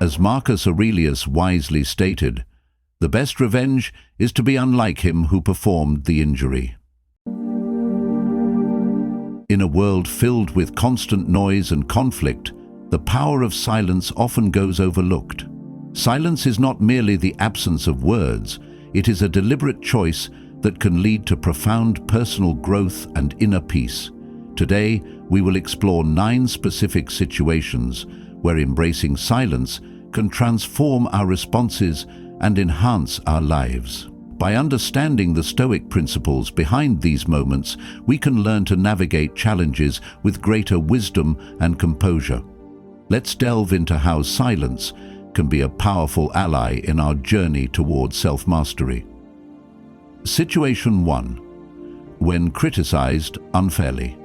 As Marcus Aurelius wisely stated, the best revenge is to be unlike him who performed the injury. In a world filled with constant noise and conflict, the power of silence often goes overlooked. Silence is not merely the absence of words, it is a deliberate choice that can lead to profound personal growth and inner peace. Today, we will explore 9 specific situations where embracing silence can transform our responses and enhance our lives. By understanding the Stoic principles behind these moments, we can learn to navigate challenges with greater wisdom and composure. Let's delve into how silence can be a powerful ally in our journey towards self-mastery. Situation 1. When criticized unfairly.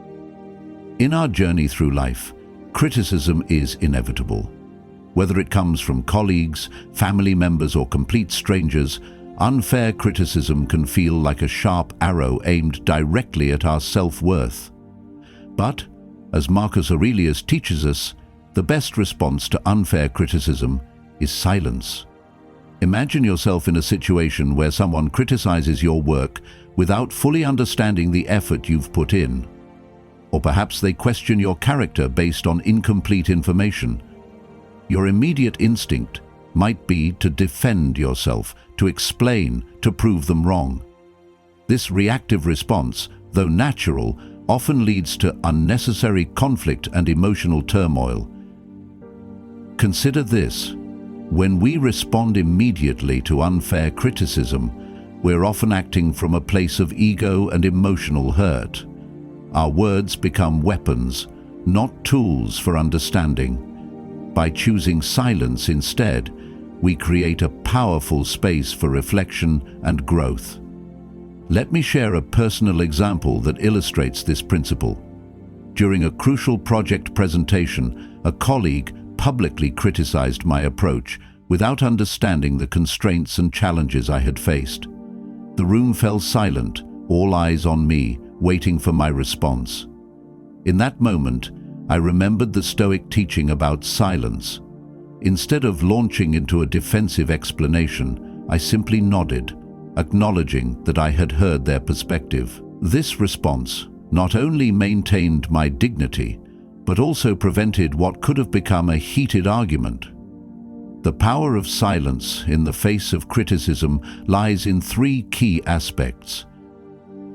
In our journey through life, criticism is inevitable. Whether it comes from colleagues, family members, or complete strangers, unfair criticism can feel like a sharp arrow aimed directly at our self-worth. But, as Marcus Aurelius teaches us, the best response to unfair criticism is silence. Imagine yourself in a situation where someone criticizes your work without fully understanding the effort you've put in. Or perhaps they question your character based on incomplete information. Your immediate instinct might be to defend yourself, to explain, to prove them wrong. This reactive response, though natural, often leads to unnecessary conflict and emotional turmoil. Consider this: when we respond immediately to unfair criticism, we're often acting from a place of ego and emotional hurt. Our words become weapons, not tools for understanding. By choosing silence instead, we create a powerful space for reflection and growth. Let me share a personal example that illustrates this principle. During a crucial project presentation, a colleague publicly criticized my approach without understanding the constraints and challenges I had faced. The room fell silent, all eyes on me, waiting for my response. In that moment, I remembered the Stoic teaching about silence. Instead of launching into a defensive explanation, I simply nodded, acknowledging that I had heard their perspective. This response not only maintained my dignity, but also prevented what could have become a heated argument. The power of silence in the face of criticism lies in 3 key aspects.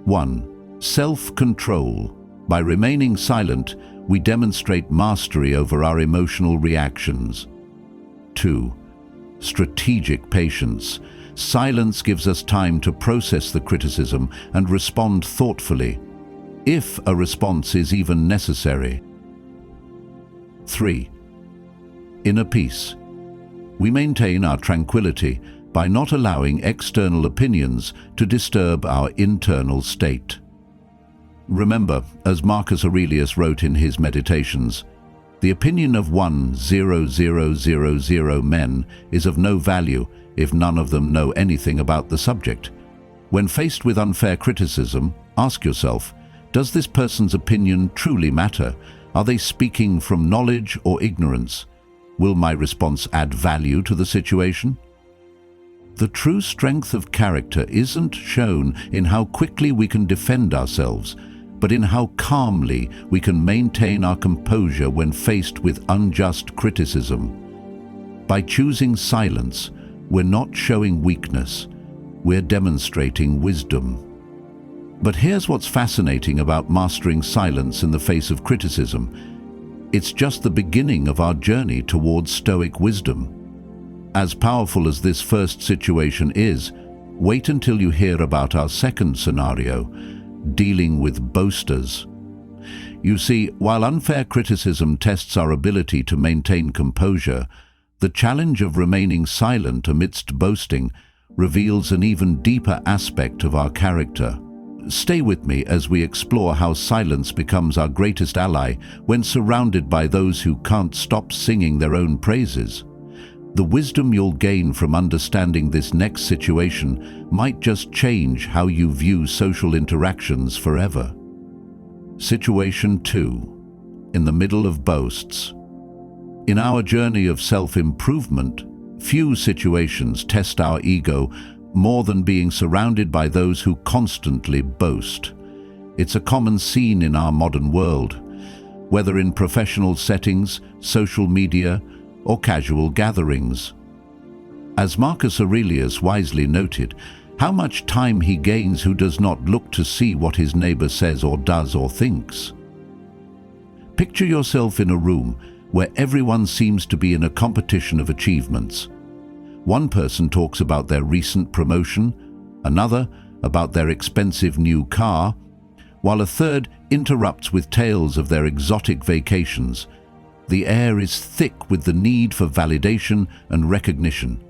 1. Self-control. By remaining silent, we demonstrate mastery over our emotional reactions. 2. Strategic patience. Silence gives us time to process the criticism and respond thoughtfully, if a response is even necessary. 3. Inner peace. We maintain our tranquility by not allowing external opinions to disturb our internal state. Remember, as Marcus Aurelius wrote in his Meditations, the opinion of 1,000 men is of no value if none of them know anything about the subject. When faced with unfair criticism, ask yourself, does this person's opinion truly matter? Are they speaking from knowledge or ignorance? Will my response add value to the situation? The true strength of character isn't shown in how quickly we can defend ourselves, but in how calmly we can maintain our composure when faced with unjust criticism. By choosing silence, we're not showing weakness, we're demonstrating wisdom. But here's what's fascinating about mastering silence in the face of criticism. It's just the beginning of our journey towards Stoic wisdom. As powerful as this first situation is, wait until you hear about our second scenario, dealing with boasters. You see, while unfair criticism tests our ability to maintain composure, the challenge of remaining silent amidst boasting reveals an even deeper aspect of our character. Stay with me as we explore how silence becomes our greatest ally when surrounded by those who can't stop singing their own praises. The wisdom you'll gain from understanding this next situation might just change how you view social interactions forever. Situation 2. In the middle of boasts. In our journey of self-improvement, few situations test our ego more than being surrounded by those who constantly boast. It's a common scene in our modern world, whether in professional settings, social media, or casual gatherings. As Marcus Aurelius wisely noted, how much time he gains who does not look to see what his neighbor says or does or thinks. Picture yourself in a room where everyone seems to be in a competition of achievements. One person talks about their recent promotion, another about their expensive new car, while a third interrupts with tales of their exotic vacations. The air is thick with the need for validation and recognition.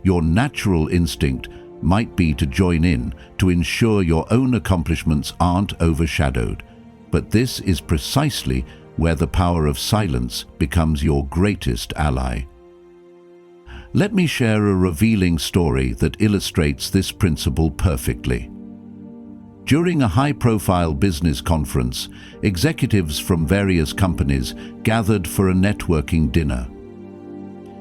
Your natural instinct might be to join in, to ensure your own accomplishments aren't overshadowed. But this is precisely where the power of silence becomes your greatest ally. Let me share a revealing story that illustrates this principle perfectly. During a high-profile business conference, executives from various companies gathered for a networking dinner.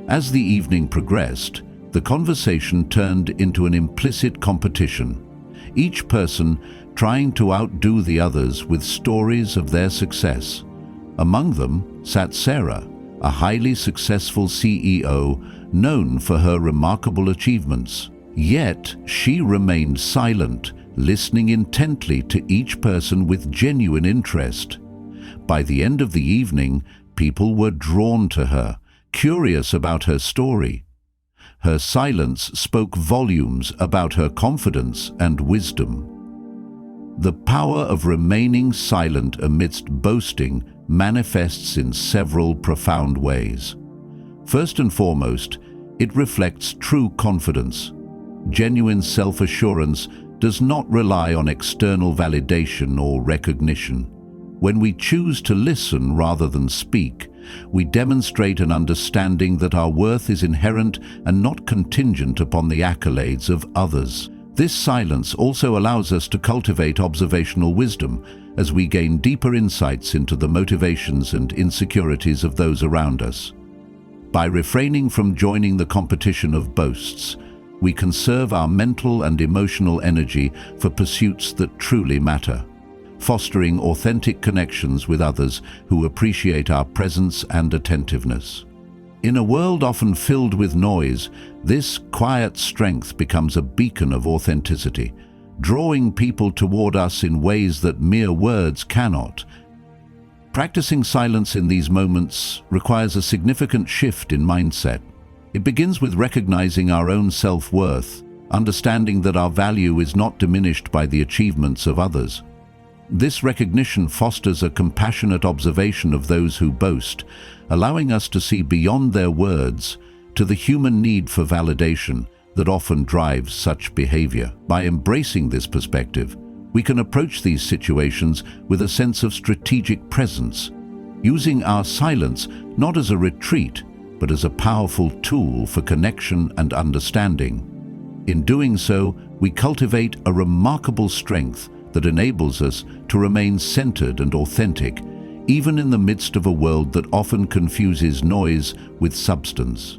As the evening progressed, the conversation turned into an implicit competition, each person trying to outdo the others with stories of their success. Among them sat Sarah, a highly successful CEO known for her remarkable achievements. Yet she remained silent, listening intently to each person with genuine interest. By the end of the evening, people were drawn to her, curious about her story. Her silence spoke volumes about her confidence and wisdom. The power of remaining silent amidst boasting manifests in several profound ways. First and foremost, it reflects true confidence. Genuine self-assurance does not rely on external validation or recognition. When we choose to listen rather than speak, we demonstrate an understanding that our worth is inherent and not contingent upon the accolades of others. This silence also allows us to cultivate observational wisdom as we gain deeper insights into the motivations and insecurities of those around us. By refraining from joining the competition of boasts, we conserve our mental and emotional energy for pursuits that truly matter, fostering authentic connections with others who appreciate our presence and attentiveness. In a world often filled with noise, this quiet strength becomes a beacon of authenticity, drawing people toward us in ways that mere words cannot. Practicing silence in these moments requires a significant shift in mindset. It begins with recognizing our own self-worth, understanding that our value is not diminished by the achievements of others. This recognition fosters a compassionate observation of those who boast, allowing us to see beyond their words to the human need for validation that often drives such behavior. By embracing this perspective, we can approach these situations with a sense of strategic presence, using our silence not as a retreat, but as a powerful tool for connection and understanding. In doing so, we cultivate a remarkable strength that enables us to remain centered and authentic, even in the midst of a world that often confuses noise with substance.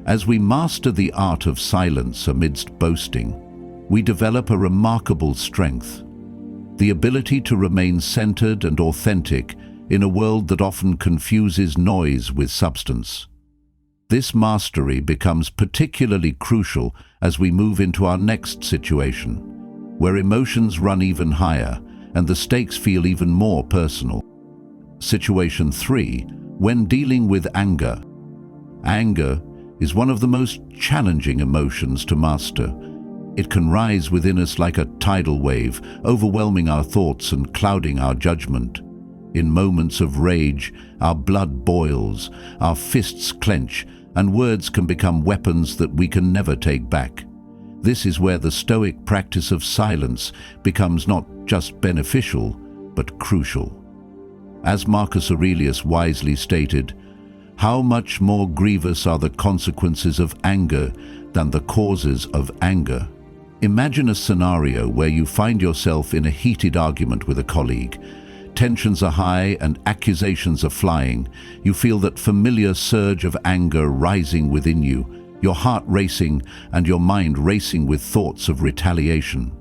As we master the art of silence amidst boasting, we develop a remarkable strength, the ability to remain centered and authentic in a world that often confuses noise with substance. This mastery becomes particularly crucial as we move into our next situation, where emotions run even higher and the stakes feel even more personal. Situation 3. When dealing with anger. Anger is one of the most challenging emotions to master. It can rise within us like a tidal wave, overwhelming our thoughts and clouding our judgment. In moments of rage, our blood boils, our fists clench, and words can become weapons that we can never take back. This is where the Stoic practice of silence becomes not just beneficial, but crucial. As Marcus Aurelius wisely stated, "How much more grievous are the consequences of anger than the causes of anger?" Imagine a scenario where you find yourself in a heated argument with a colleague. tensions are high and accusations are flying, you feel that familiar surge of anger rising within you, your heart racing and your mind racing with thoughts of retaliation.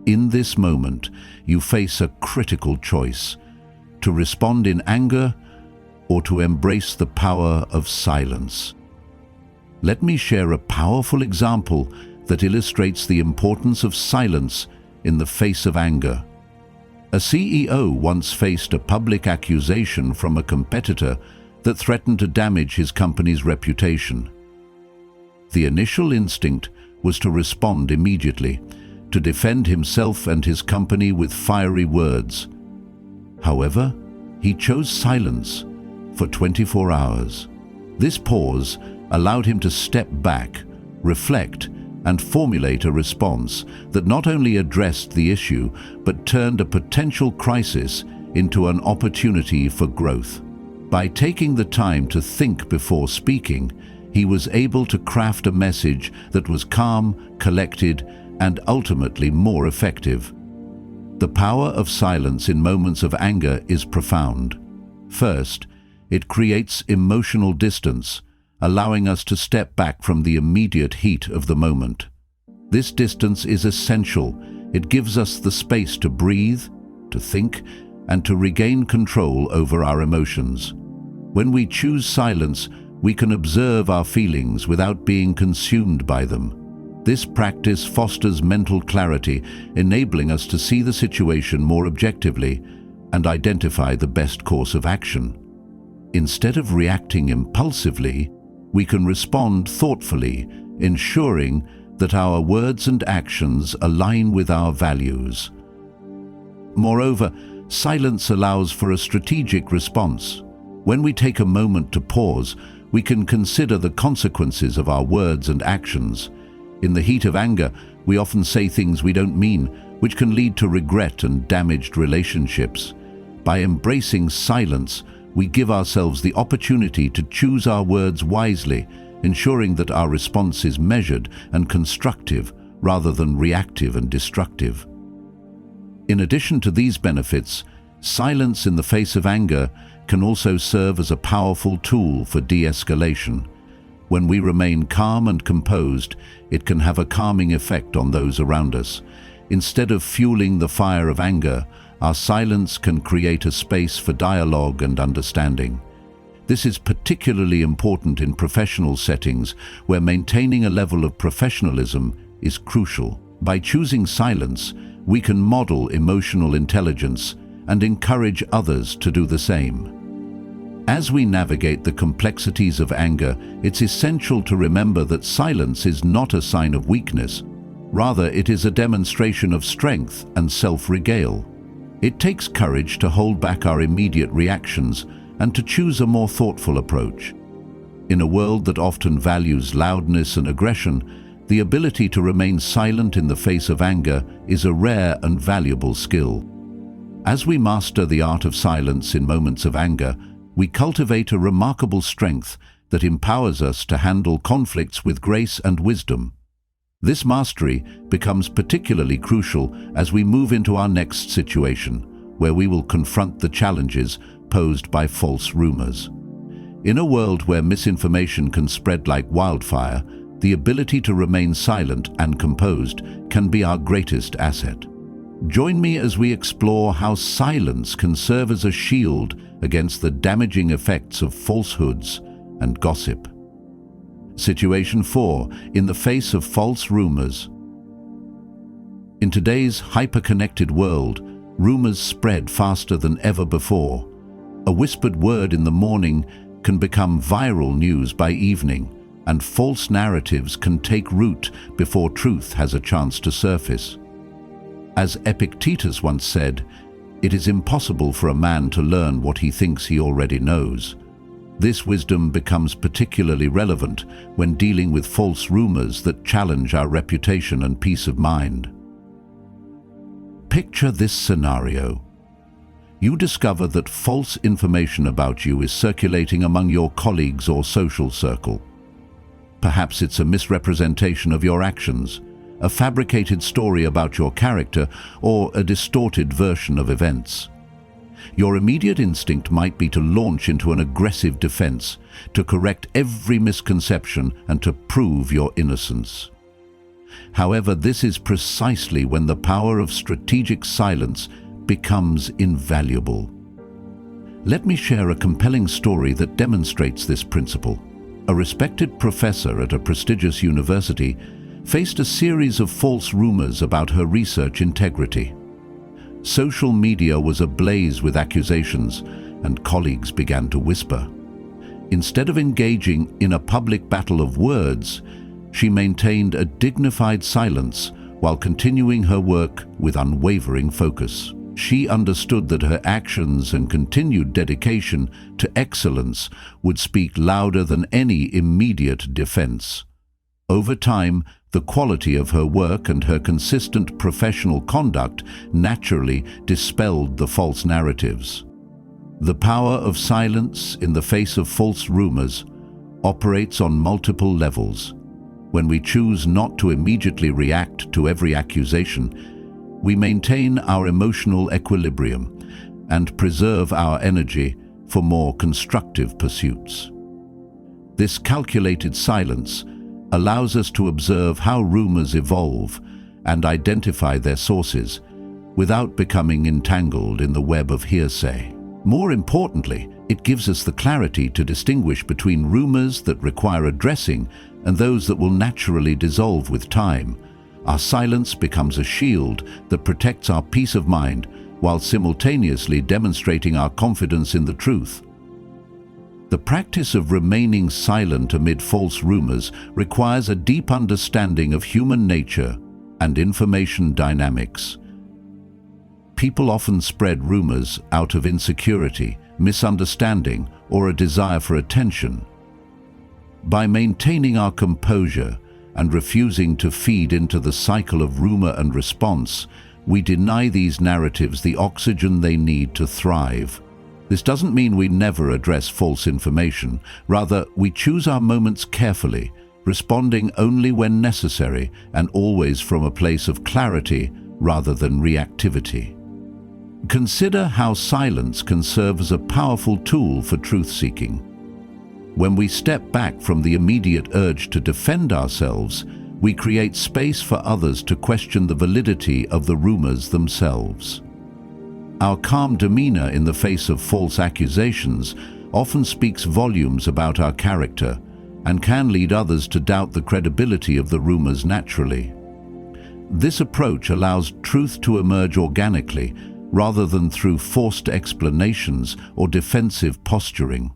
In this moment, you face a critical choice: to respond in anger or to embrace the power of silence. Let me share a powerful example that illustrates the importance of silence in the face of anger. A CEO once faced a public accusation from a competitor that threatened to damage his company's reputation. The initial instinct was to respond immediately, to defend himself and his company with fiery words. However, he chose silence for 24 hours. This pause allowed him to step back, reflect, and formulate a response that not only addressed the issue, but turned a potential crisis into an opportunity for growth. By taking the time to think before speaking, he was able to craft a message that was calm, collected, and ultimately more effective. The power of silence in moments of anger is profound. First, it creates emotional distance, allowing us to step back from the immediate heat of the moment. This distance is essential. It gives us the space to breathe, to think, and to regain control over our emotions. When we choose silence, we can observe our feelings without being consumed by them. This practice fosters mental clarity, enabling us to see the situation more objectively and identify the best course of action. Instead of reacting impulsively, we can respond thoughtfully, ensuring that our words and actions align with our values. Moreover, silence allows for a strategic response. When we take a moment to pause, we can consider the consequences of our words and actions. In the heat of anger, we often say things we don't mean, which can lead to regret and damaged relationships. By embracing silence, we give ourselves the opportunity to choose our words wisely, ensuring that our response is measured and constructive rather than reactive and destructive. In addition to these benefits, silence in the face of anger can also serve as a powerful tool for de-escalation. When we remain calm and composed, it can have a calming effect on those around us. Instead of fueling the fire of anger, our silence can create a space for dialogue and understanding. This is particularly important in professional settings where maintaining a level of professionalism is crucial. By choosing silence, we can model emotional intelligence and encourage others to do the same. As we navigate the complexities of anger, it's essential to remember that silence is not a sign of weakness. Rather, it is a demonstration of strength and self-regale. It takes courage to hold back our immediate reactions and to choose a more thoughtful approach. In a world that often values loudness and aggression, the ability to remain silent in the face of anger is a rare and valuable skill. As we master the art of silence in moments of anger, we cultivate a remarkable strength that empowers us to handle conflicts with grace and wisdom. This mastery becomes particularly crucial as we move into our next situation, where we will confront the challenges posed by false rumors. In a world where misinformation can spread like wildfire, the ability to remain silent and composed can be our greatest asset. Join me as we explore how silence can serve as a shield against the damaging effects of falsehoods and gossip. Situation 4. In the face of false rumors. In today's hyper-connected world, rumors spread faster than ever before. A whispered word in the morning can become viral news by evening, and false narratives can take root before truth has a chance to surface. As Epictetus once said, "It is impossible for a man to learn what he thinks he already knows." This wisdom becomes particularly relevant when dealing with false rumors that challenge our reputation and peace of mind. Picture this scenario. You discover that false information about you is circulating among your colleagues or social circle. Perhaps it's a misrepresentation of your actions, a fabricated story about your character, or a distorted version of events. Your immediate instinct might be to launch into an aggressive defense, to correct every misconception and to prove your innocence. However, this is precisely when the power of strategic silence becomes invaluable. Let me share a compelling story that demonstrates this principle. A respected professor at a prestigious university faced a series of false rumors about her research integrity. Social media was ablaze with accusations, and colleagues began to whisper. Instead of engaging in a public battle of words, she maintained a dignified silence while continuing her work with unwavering focus. She understood that her actions and continued dedication to excellence would speak louder than any immediate defense. Over time, the quality of her work and her consistent professional conduct naturally dispelled the false narratives. The power of silence in the face of false rumors operates on multiple levels. When we choose not to immediately react to every accusation, we maintain our emotional equilibrium and preserve our energy for more constructive pursuits. This calculated silence allows us to observe how rumors evolve and identify their sources without becoming entangled in the web of hearsay. More importantly, it gives us the clarity to distinguish between rumors that require addressing and those that will naturally dissolve with time. Our silence becomes a shield that protects our peace of mind while simultaneously demonstrating our confidence in the truth. The practice of remaining silent amid false rumors requires a deep understanding of human nature and information dynamics. People often spread rumors out of insecurity, misunderstanding, or a desire for attention. By maintaining our composure and refusing to feed into the cycle of rumor and response, we deny these narratives the oxygen they need to thrive. This doesn't mean we never address false information. Rather, we choose our moments carefully, responding only when necessary and always from a place of clarity rather than reactivity. Consider how silence can serve as a powerful tool for truth-seeking. When we step back from the immediate urge to defend ourselves, we create space for others to question the validity of the rumors themselves. Our calm demeanor in the face of false accusations often speaks volumes about our character and can lead others to doubt the credibility of the rumors naturally. This approach allows truth to emerge organically rather than through forced explanations or defensive posturing.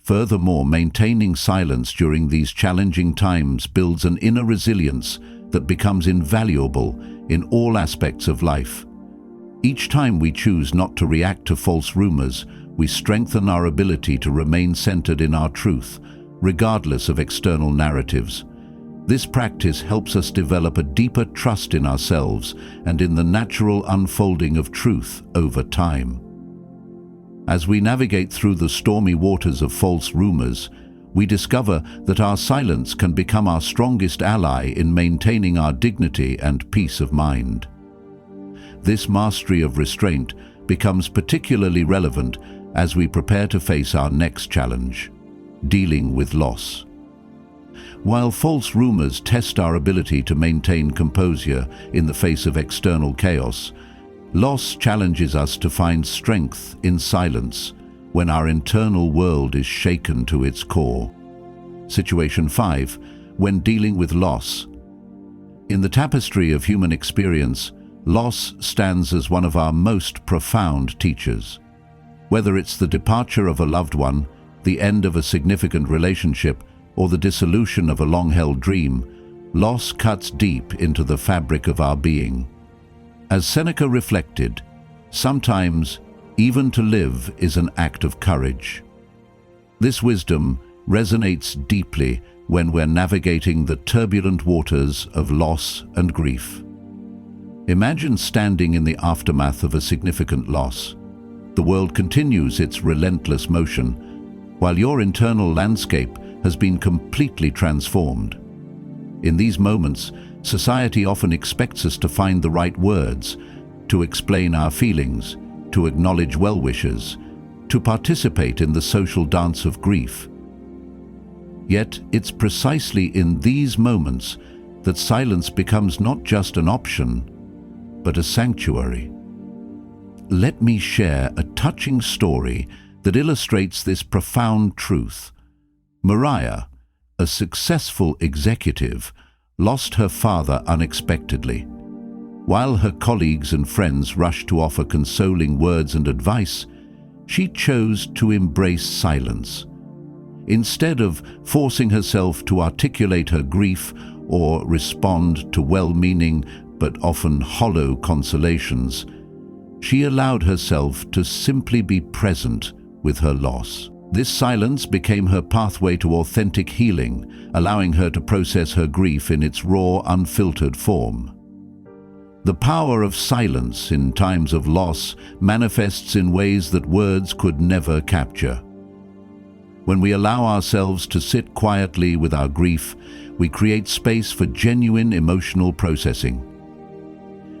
Furthermore, maintaining silence during these challenging times builds an inner resilience that becomes invaluable in all aspects of life. Each time we choose not to react to false rumors, we strengthen our ability to remain centered in our truth, regardless of external narratives. This practice helps us develop a deeper trust in ourselves and in the natural unfolding of truth over time. As we navigate through the stormy waters of false rumors, we discover that our silence can become our strongest ally in maintaining our dignity and peace of mind. This mastery of restraint becomes particularly relevant as we prepare to face our next challenge, dealing with loss. While false rumors test our ability to maintain composure in the face of external chaos, loss challenges us to find strength in silence when our internal world is shaken to its core. Situation 5. When dealing with loss. In the tapestry of human experience, loss stands as one of our most profound teachers. Whether it's the departure of a loved one, the end of a significant relationship, or the dissolution of a long-held dream, loss cuts deep into the fabric of our being. As Seneca reflected, sometimes even to live is an act of courage. This wisdom resonates deeply when we're navigating the turbulent waters of loss and grief. Imagine standing in the aftermath of a significant loss. The world continues its relentless motion, while your internal landscape has been completely transformed. In these moments, society often expects us to find the right words, to explain our feelings, to acknowledge well-wishers, to participate in the social dance of grief. Yet it's precisely in these moments that silence becomes not just an option, but a sanctuary. Let me share a touching story that illustrates this profound truth. Maria, a successful executive, lost her father unexpectedly. While her colleagues and friends rushed to offer consoling words and advice, she chose to embrace silence. Instead of forcing herself to articulate her grief or respond to well-meaning but often hollow consolations, she allowed herself to simply be present with her loss. This silence became her pathway to authentic healing, allowing her to process her grief in its raw, unfiltered form. The power of silence in times of loss manifests in ways that words could never capture. When we allow ourselves to sit quietly with our grief, we create space for genuine emotional processing.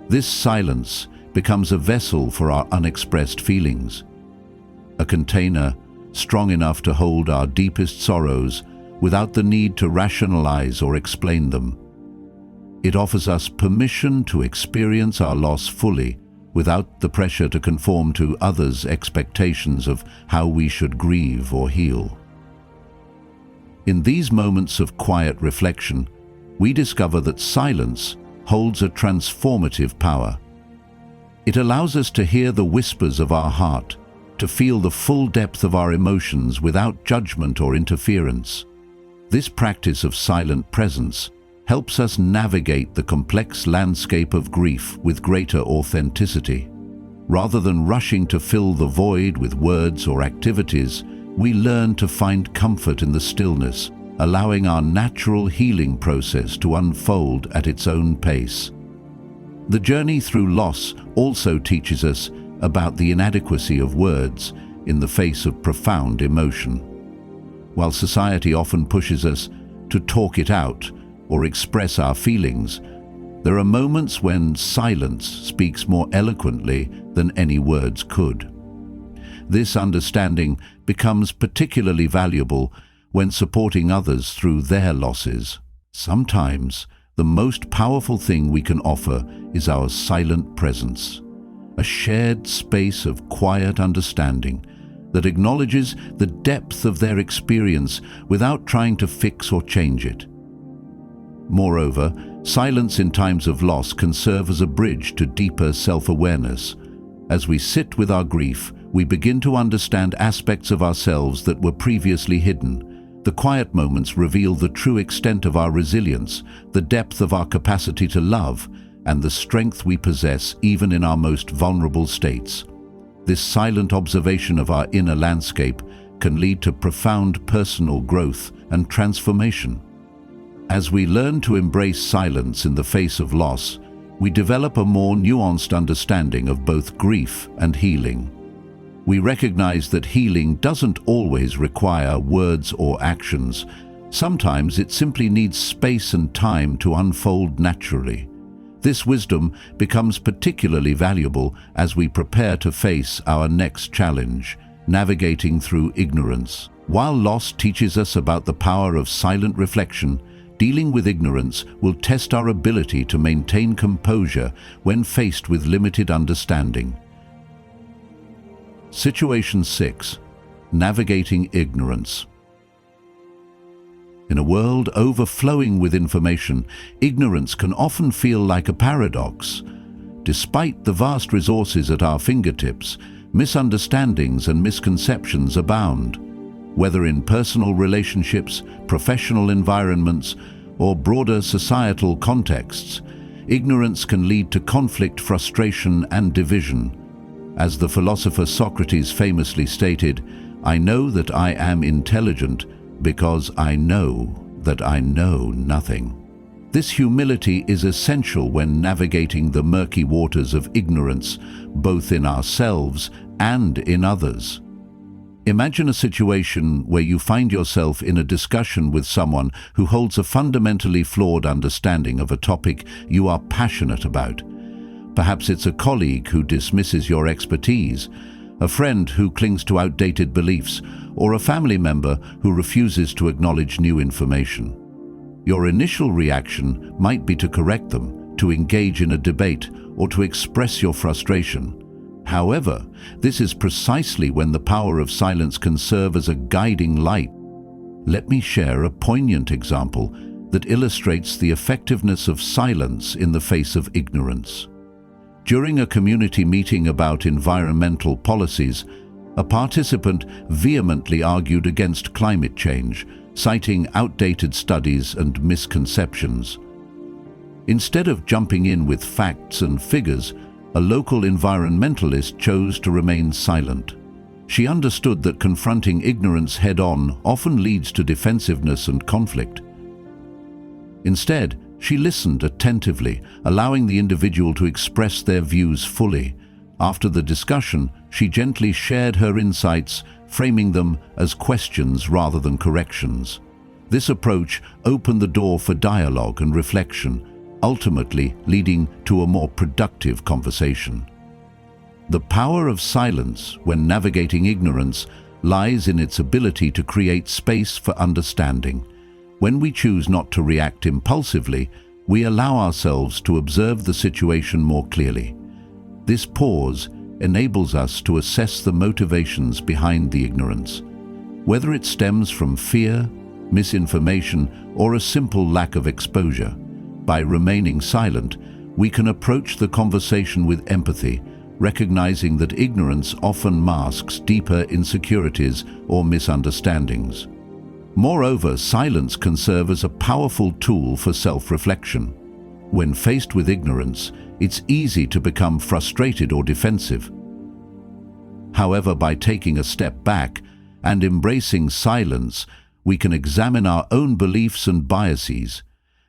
This silence becomes a vessel for our unexpressed feelings, a container strong enough to hold our deepest sorrows without the need to rationalize or explain them. It offers us permission to experience our loss fully, without the pressure to conform to others' expectations of how we should grieve or heal. In these moments of quiet reflection, we discover that silence holds a transformative power. It allows us to hear the whispers of our heart, to feel the full depth of our emotions without judgment or interference. This practice of silent presence helps us navigate the complex landscape of grief with greater authenticity. Rather than rushing to fill the void with words or activities, we learn to find comfort in the stillness, allowing our natural healing process to unfold at its own pace. The journey through loss also teaches us about the inadequacy of words in the face of profound emotion. While society often pushes us to talk it out or express our feelings, there are moments when silence speaks more eloquently than any words could. This understanding becomes particularly valuable when supporting others through their losses. Sometimes, the most powerful thing we can offer is our silent presence, a shared space of quiet understanding that acknowledges the depth of their experience without trying to fix or change it. Moreover, silence in times of loss can serve as a bridge to deeper self-awareness. As we sit with our grief, we begin to understand aspects of ourselves that were previously hidden. The quiet moments reveal the true extent of our resilience, the depth of our capacity to love, and the strength we possess even in our most vulnerable states. This silent observation of our inner landscape can lead to profound personal growth and transformation. As we learn to embrace silence in the face of loss, we develop a more nuanced understanding of both grief and healing. We recognize that healing doesn't always require words or actions. Sometimes it simply needs space and time to unfold naturally. This wisdom becomes particularly valuable as we prepare to face our next challenge, navigating through ignorance. While loss teaches us about the power of silent reflection, dealing with ignorance will test our ability to maintain composure when faced with limited understanding. Situation 6. Navigating ignorance. In a world overflowing with information, ignorance can often feel like a paradox. Despite the vast resources at our fingertips, misunderstandings and misconceptions abound. Whether in personal relationships, professional environments, or broader societal contexts, ignorance can lead to conflict, frustration, and division. As the philosopher Socrates famously stated, "I know that I am intelligent because I know that I know nothing." This humility is essential when navigating the murky waters of ignorance, both in ourselves and in others. Imagine a situation where you find yourself in a discussion with someone who holds a fundamentally flawed understanding of a topic you are passionate about. Perhaps it's a colleague who dismisses your expertise, a friend who clings to outdated beliefs, or a family member who refuses to acknowledge new information. Your initial reaction might be to correct them, to engage in a debate, or to express your frustration. However, this is precisely when the power of silence can serve as a guiding light. Let me share a poignant example that illustrates the effectiveness of silence in the face of ignorance. During a community meeting about environmental policies, a participant vehemently argued against climate change, citing outdated studies and misconceptions. Instead of jumping in with facts and figures, a local environmentalist chose to remain silent. She understood that confronting ignorance head-on often leads to defensiveness and conflict. Instead, she listened attentively, allowing the individual to express their views fully. After the discussion, she gently shared her insights, framing them as questions rather than corrections. This approach opened the door for dialogue and reflection, ultimately leading to a more productive conversation. The power of silence when navigating ignorance lies in its ability to create space for understanding. When we choose not to react impulsively, we allow ourselves to observe the situation more clearly. This pause enables us to assess the motivations behind the ignorance, whether it stems from fear, misinformation, or a simple lack of exposure. By remaining silent, we can approach the conversation with empathy, recognizing that ignorance often masks deeper insecurities or misunderstandings. Moreover, silence can serve as a powerful tool for self-reflection. When faced with ignorance, it's easy to become frustrated or defensive. However, by taking a step back and embracing silence, we can examine our own beliefs and biases.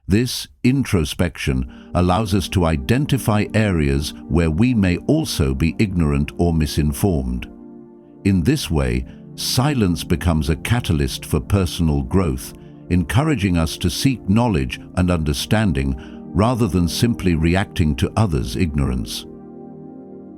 This introspection allows us to identify areas where we may also be ignorant or misinformed. In this way, silence becomes a catalyst for personal growth, encouraging us to seek knowledge and understanding rather than simply reacting to others' ignorance.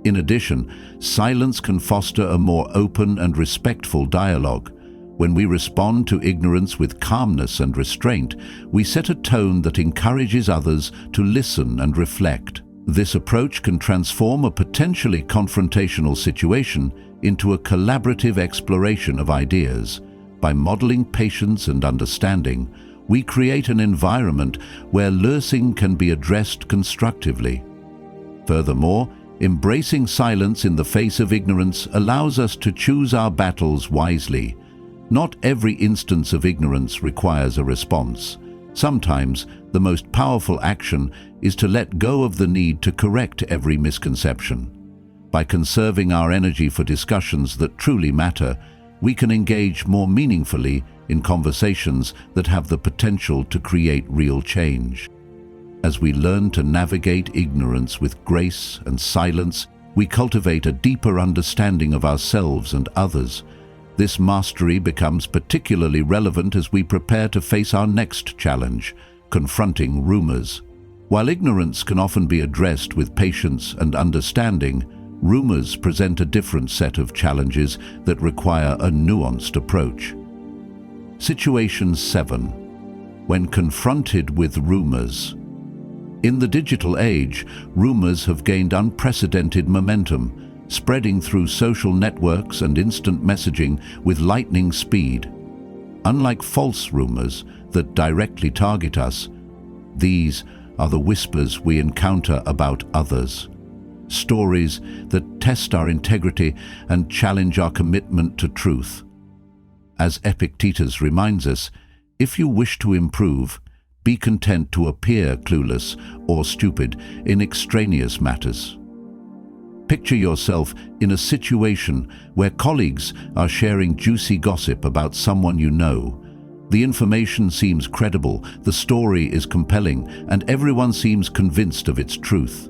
In addition, silence can foster a more open and respectful dialogue. When we respond to ignorance with calmness and restraint, we set a tone that encourages others to listen and reflect. This approach can transform a potentially confrontational situation into a collaborative exploration of ideas. By modeling patience and understanding, we create an environment where learning can be addressed constructively. Furthermore, embracing silence in the face of ignorance allows us to choose our battles wisely. Not every instance of ignorance requires a response. Sometimes, the most powerful action is to let go of the need to correct every misconception. By conserving our energy for discussions that truly matter, we can engage more meaningfully in conversations that have the potential to create real change. As we learn to navigate ignorance with grace and silence, we cultivate a deeper understanding of ourselves and others. This mastery becomes particularly relevant as we prepare to face our next challenge, confronting rumors. While ignorance can often be addressed with patience and understanding, rumors present a different set of challenges that require a nuanced approach. Situation 7. When confronted with rumors. In the digital age, rumors have gained unprecedented momentum, spreading through social networks and instant messaging with lightning speed. Unlike false rumors that directly target us, these are the whispers we encounter about others. Stories that test our integrity and challenge our commitment to truth. As Epictetus reminds us, if you wish to improve, be content to appear clueless or stupid in extraneous matters. Picture yourself in a situation where colleagues are sharing juicy gossip about someone you know. The information seems credible, the story is compelling, and everyone seems convinced of its truth.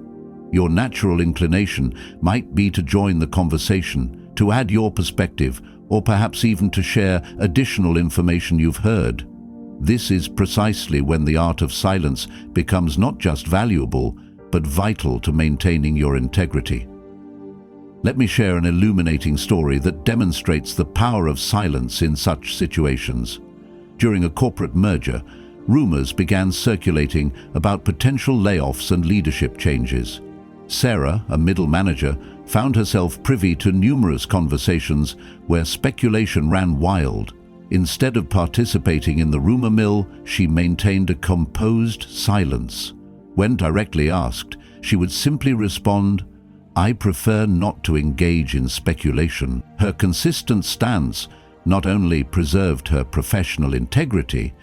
Your natural inclination might be to join the conversation, to add your perspective, or perhaps even to share additional information you've heard. This is precisely when the art of silence becomes not just valuable, but vital to maintaining your integrity. Let me share an illuminating story that demonstrates the power of silence in such situations. During a corporate merger, rumors began circulating about potential layoffs and leadership changes. Sarah, a middle manager, found herself privy to numerous conversations where speculation ran wild. Instead of participating in the rumor mill, she maintained a composed silence. When directly asked, she would simply respond, "I prefer not to engage in speculation." Her consistent stance not only preserved her professional integrity,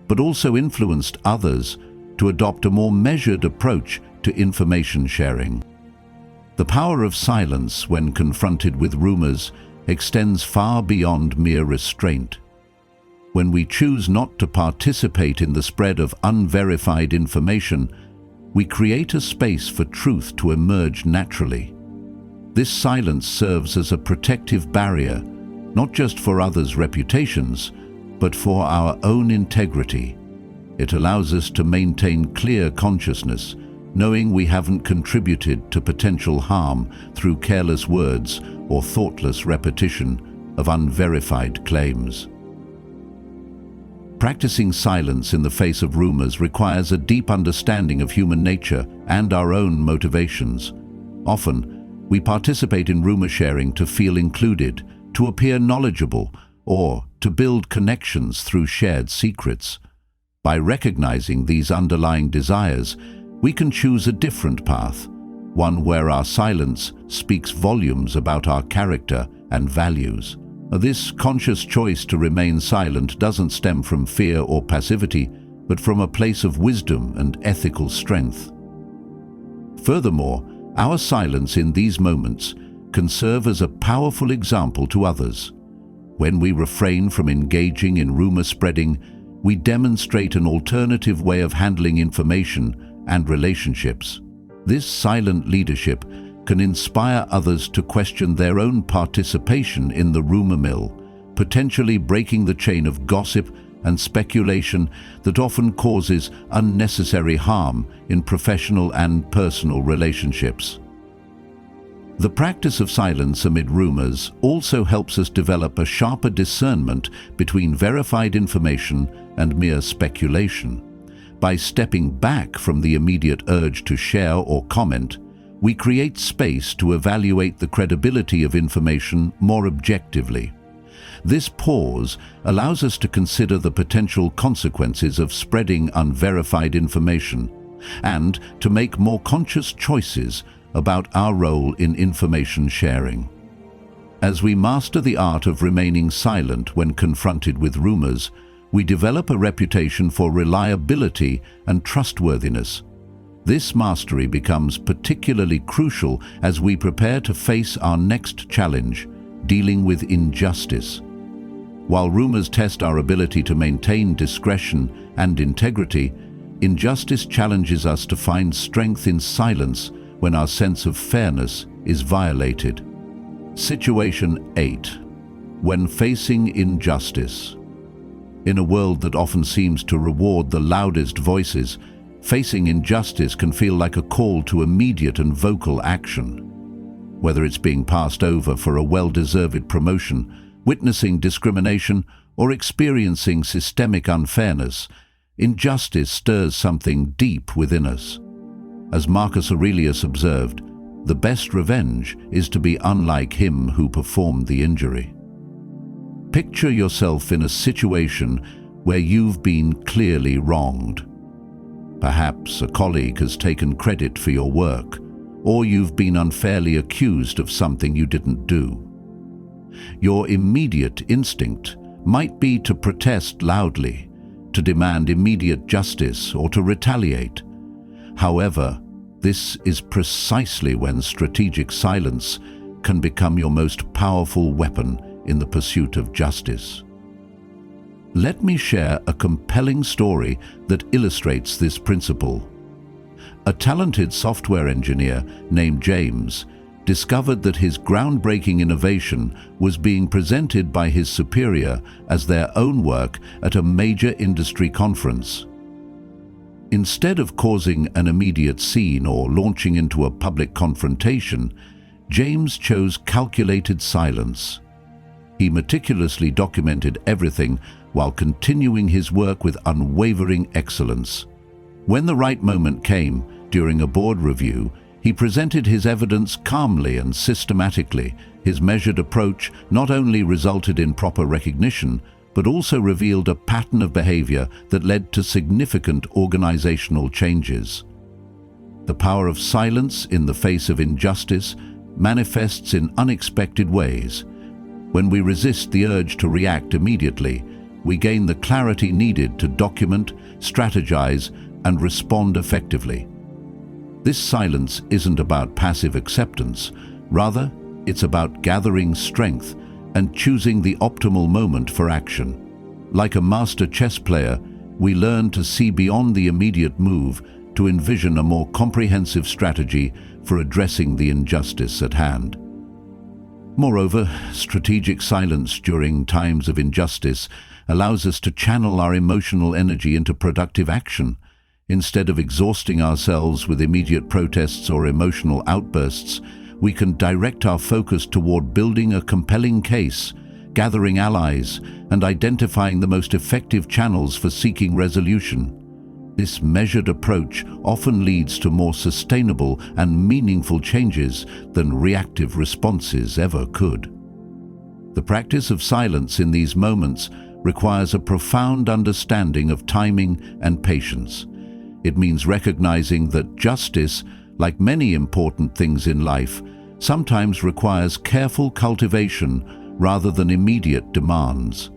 but also influenced others to adopt a more measured approach to information sharing. The power of silence when confronted with rumors extends far beyond mere restraint. When we choose not to participate in the spread of unverified information, we create a space for truth to emerge naturally. This silence serves as a protective barrier, not just for others' reputations, but for our own integrity. It allows us to maintain clear consciousness, knowing we haven't contributed to potential harm through careless words or thoughtless repetition of unverified claims. Practicing silence in the face of rumors requires a deep understanding of human nature and our own motivations. Often, we participate in rumor sharing to feel included, to appear knowledgeable, or to build connections through shared secrets. By recognizing these underlying desires, we can choose a different path, one where our silence speaks volumes about our character and values. This conscious choice to remain silent doesn't stem from fear or passivity, but from a place of wisdom and ethical strength. Furthermore, our silence in these moments can serve as a powerful example to others. When we refrain from engaging in rumor spreading, we demonstrate an alternative way of handling information and relationships. This silent leadership can inspire others to question their own participation in the rumor mill, potentially breaking the chain of gossip and speculation that often causes unnecessary harm in professional and personal relationships. The practice of silence amid rumors also helps us develop a sharper discernment between verified information and mere speculation. By stepping back from the immediate urge to share or comment, we create space to evaluate the credibility of information more objectively. This pause allows us to consider the potential consequences of spreading unverified information and to make more conscious choices about our role in information sharing. As we master the art of remaining silent when confronted with rumors, we develop a reputation for reliability and trustworthiness. This mastery becomes particularly crucial as we prepare to face our next challenge, dealing with injustice. While rumors test our ability to maintain discretion and integrity, injustice challenges us to find strength in silence when our sense of fairness is violated. Situation 8. When facing injustice. In a world that often seems to reward the loudest voices, facing injustice can feel like a call to immediate and vocal action. Whether it's being passed over for a well-deserved promotion, witnessing discrimination, or experiencing systemic unfairness, injustice stirs something deep within us. As Marcus Aurelius observed, the best revenge is to be unlike him who performed the injury. Picture yourself in a situation where you've been clearly wronged. Perhaps a colleague has taken credit for your work, or you've been unfairly accused of something you didn't do. Your immediate instinct might be to protest loudly, to demand immediate justice, or to retaliate. However, this is precisely when strategic silence can become your most powerful weapon in the pursuit of justice. Let me share a compelling story that illustrates this principle. A talented software engineer named James discovered that his groundbreaking innovation was being presented by his superior as their own work at a major industry conference. Instead of causing an immediate scene or launching into a public confrontation, James chose calculated silence. He meticulously documented everything while continuing his work with unwavering excellence. When the right moment came, during a board review, he presented his evidence calmly and systematically. His measured approach not only resulted in proper recognition, but also revealed a pattern of behavior that led to significant organizational changes. The power of silence in the face of injustice manifests in unexpected ways. When we resist the urge to react immediately, we gain the clarity needed to document, strategize, and respond effectively. This silence isn't about passive acceptance. Rather, it's about gathering strength and choosing the optimal moment for action. Like a master chess player, we learn to see beyond the immediate move to envision a more comprehensive strategy for addressing the injustice at hand. Moreover, strategic silence during times of injustice allows us to channel our emotional energy into productive action. Instead of exhausting ourselves with immediate protests or emotional outbursts, we can direct our focus toward building a compelling case, gathering allies, and identifying the most effective channels for seeking resolution. This measured approach often leads to more sustainable and meaningful changes than reactive responses ever could. The practice of silence in these moments requires a profound understanding of timing and patience. It means recognizing that justice, like many important things in life, sometimes requires careful cultivation rather than immediate demands.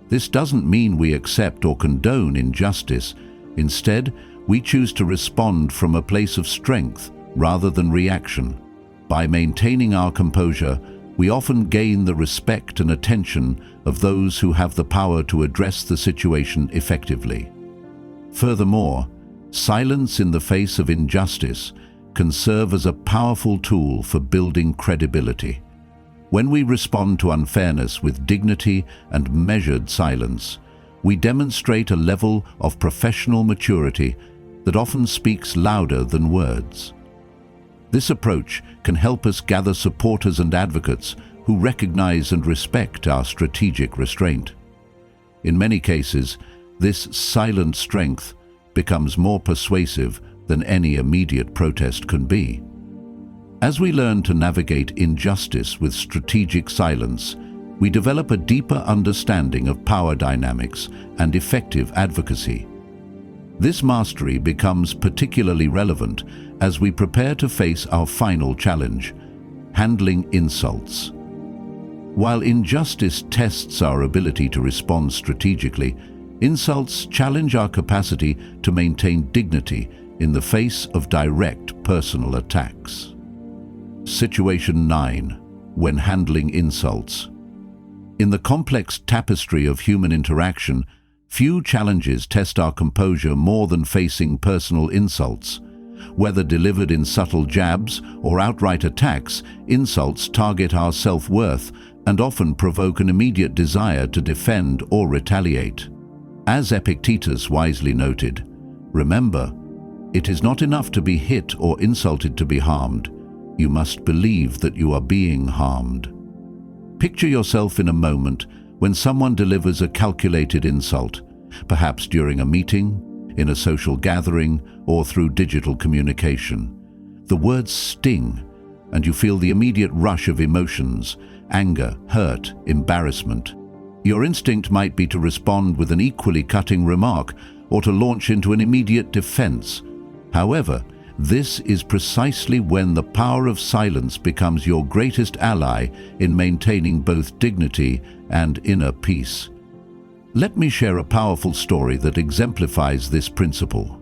This doesn't mean we accept or condone injustice. Instead, we choose to respond from a place of strength rather than reaction. By maintaining our composure, we often gain the respect and attention of those who have the power to address the situation effectively. Furthermore, silence in the face of injustice can serve as a powerful tool for building credibility. When we respond to unfairness with dignity and measured silence, we demonstrate a level of professional maturity that often speaks louder than words. This approach can help us gather supporters and advocates who recognize and respect our strategic restraint. In many cases, this silent strength becomes more persuasive than any immediate protest can be. As we learn to navigate injustice with strategic silence, we develop a deeper understanding of power dynamics and effective advocacy. This mastery becomes particularly relevant as we prepare to face our final challenge, handling insults. While injustice tests our ability to respond strategically, insults challenge our capacity to maintain dignity in the face of direct personal attacks. Situation 9. When handling insults. In the complex tapestry of human interaction, few challenges test our composure more than facing personal insults. Whether delivered in subtle jabs or outright attacks, insults target our self-worth and often provoke an immediate desire to defend or retaliate. As Epictetus wisely noted, remember, it is not enough to be hit or insulted to be harmed. You must believe that you are being harmed. Picture yourself in a moment when someone delivers a calculated insult, perhaps during a meeting, in a social gathering, or through digital communication. The words sting, and you feel the immediate rush of emotions, anger, hurt, embarrassment. Your instinct might be to respond with an equally cutting remark or to launch into an immediate defense. However, this is precisely when the power of silence becomes your greatest ally in maintaining both dignity and inner peace. Let me share a powerful story that exemplifies this principle.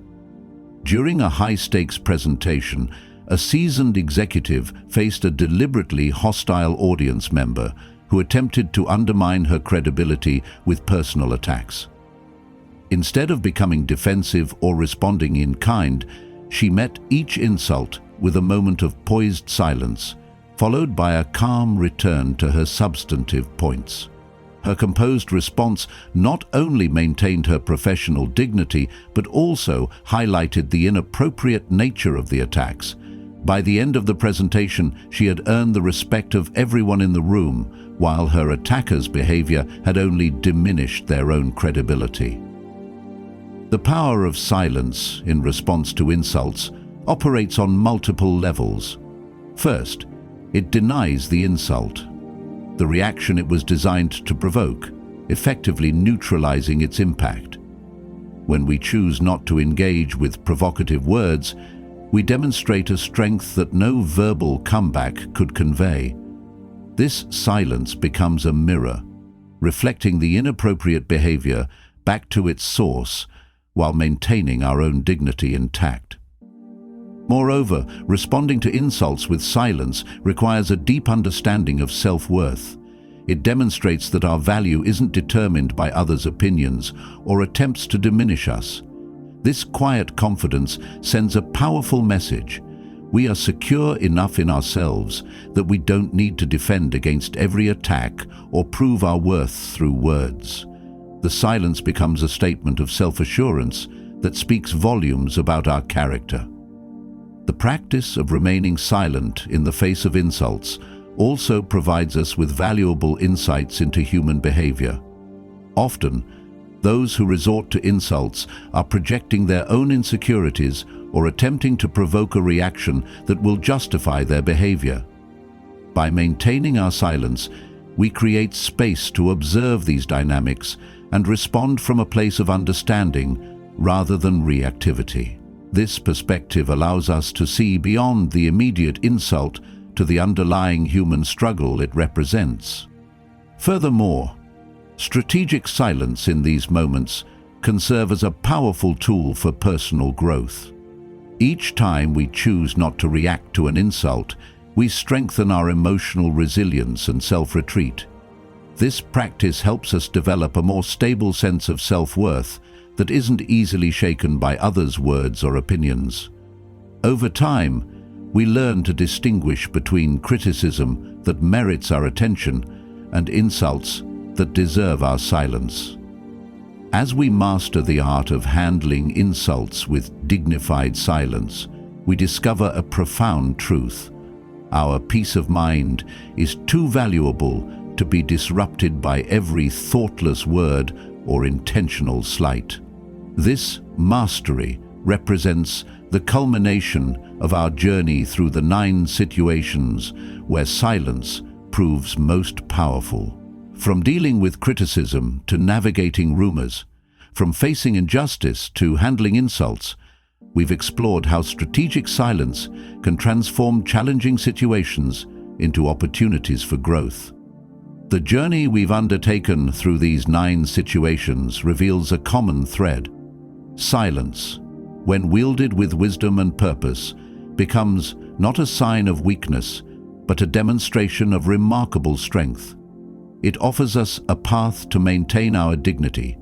During a high-stakes presentation, a seasoned executive faced a deliberately hostile audience member who attempted to undermine her credibility with personal attacks. Instead of becoming defensive or responding in kind, she met each insult with a moment of poised silence, followed by a calm return to her substantive points. Her composed response not only maintained her professional dignity, but also highlighted the inappropriate nature of the attacks. By the end of the presentation, she had earned the respect of everyone in the room, while her attackers' behavior had only diminished their own credibility. The power of silence in response to insults operates on multiple levels. First, it denies the insult, the reaction it was designed to provoke, effectively neutralizing its impact. When we choose not to engage with provocative words, we demonstrate a strength that no verbal comeback could convey. This silence becomes a mirror, reflecting the inappropriate behavior back to its source while maintaining our own dignity intact. Moreover, responding to insults with silence requires a deep understanding of self-worth. It demonstrates that our value isn't determined by others' opinions or attempts to diminish us. This quiet confidence sends a powerful message. We are secure enough in ourselves that we don't need to defend against every attack or prove our worth through words. The silence becomes a statement of self-assurance that speaks volumes about our character. The practice of remaining silent in the face of insults also provides us with valuable insights into human behavior. Often, those who resort to insults are projecting their own insecurities or attempting to provoke a reaction that will justify their behavior. By maintaining our silence, we create space to observe these dynamics and respond from a place of understanding rather than reactivity. This perspective allows us to see beyond the immediate insult to the underlying human struggle it represents. Furthermore, strategic silence in these moments can serve as a powerful tool for personal growth. Each time we choose not to react to an insult, we strengthen our emotional resilience and self-retreat. This practice helps us develop a more stable sense of self-worth that isn't easily shaken by others' words or opinions. Over time, we learn to distinguish between criticism that merits our attention and insults that deserve our silence. As we master the art of handling insults with dignified silence, we discover a profound truth. Our peace of mind is too valuable to be disrupted by every thoughtless word or intentional slight. This mastery represents the culmination of our journey through the 9 situations where silence proves most powerful. From dealing with criticism to navigating rumors, from facing injustice to handling insults, we've explored how strategic silence can transform challenging situations into opportunities for growth. The journey we've undertaken through these 9 situations reveals a common thread. Silence, when wielded with wisdom and purpose, becomes not a sign of weakness, but a demonstration of remarkable strength. It offers us a path to maintain our dignity,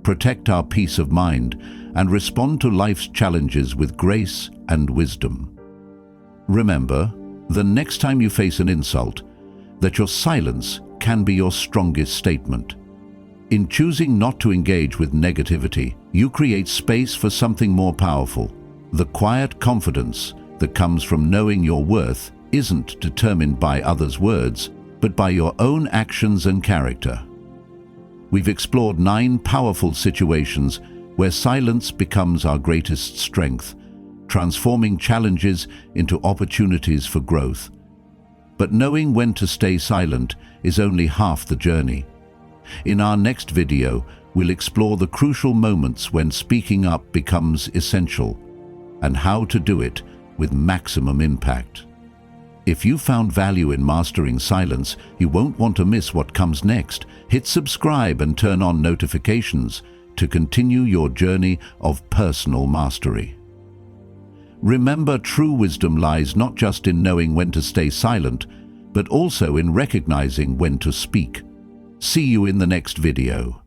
protect our peace of mind, and respond to life's challenges with grace and wisdom. Remember, the next time you face an insult, that your silence can be your strongest statement. In choosing not to engage with negativity, you create space for something more powerful. The quiet confidence that comes from knowing your worth isn't determined by others' words, but by your own actions and character. We've explored 9 powerful situations where silence becomes our greatest strength, transforming challenges into opportunities for growth. But knowing when to stay silent is only half the journey. In our next video, we'll explore the crucial moments when speaking up becomes essential and how to do it with maximum impact. If you found value in mastering silence, you won't want to miss what comes next. Hit subscribe and turn on notifications to continue your journey of personal mastery. Remember, true wisdom lies not just in knowing when to stay silent, but also in recognizing when to speak. See you in the next video.